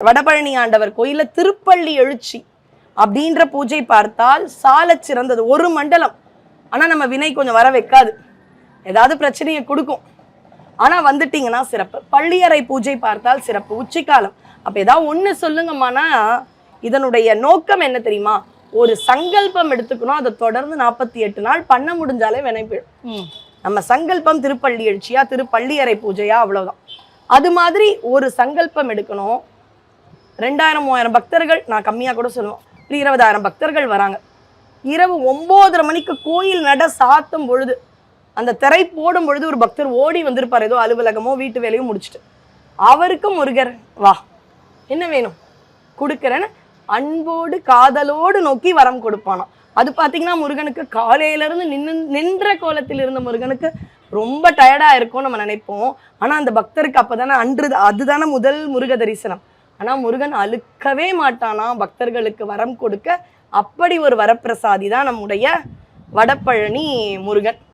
வடபழனி ஆண்டவர் கோயில திருப்பள்ளி எழுச்சி அப்படின்ற பூஜை பார்த்தால் சால சிறந்தது. ஒரு மண்டலம். ஆனா நம்ம வினை கொஞ்சம் வர வைக்காது, ஏதாவது பிரச்சனையை கொடுக்கும். ஆனா வந்துட்டீங்கன்னா சிறப்பு. பள்ளியறை பூஜை பார்த்தால் சிறப்பு. உச்சிக்காலம். அப்ப ஏதாவது ஒண்ணு சொல்லுங்கம்மானா, இதனுடைய நோக்கம் என்ன தெரியுமா? ஒரு சங்கல்பம் எடுத்துக்கணும், அதை தொடர்ந்து 48 நாள் பண்ண முடிஞ்சாலே வினை போயிடும். நம்ம சங்கல்பம் திருப்பள்ளி எழுச்சியா, திருப்பள்ளியறை பூஜையா, அவ்வளவுதான். அது மாதிரி ஒரு சங்கல்பம் எடுக்கணும். 2000 3000 பக்தர்கள், நான் கம்மியா கூட சொல்லுவோம், 20,000 பக்தர்கள் வராங்க. இரவு 9:30 மணிக்கு கோயில் நட சாத்தும் பொழுது, அந்த திரை போடும் பொழுது ஒரு பக்தர் ஓடி வந்திருப்பார், ஏதோ அலுவலகமோ வீட்டு வேலையோ முடிச்சுட்டு. அவருக்கு முருகர் வா, என்ன வேணும் கொடுக்குறேன்னு அன்போடு காதலோடு நோக்கி வரம் கொடுப்பானா. அது பார்த்தீங்கன்னா முருகனுக்கு காலையில இருந்து நின்ற கோலத்தில் இருந்த முருகனுக்கு ரொம்ப டயர்டா இருக்கும் நம்ம நினைப்போம். ஆனா அந்த பக்தருக்கு அப்பதானே அதுதானே முதல் முருக தரிசனம். ஆனா முருகன் அழுக்கவே மாட்டானா பக்தர்களுக்கு வரம் கொடுக்க. அப்படி ஒரு வரப்பிரசாதி தான் நம்முடைய வடபழனி முருகன்.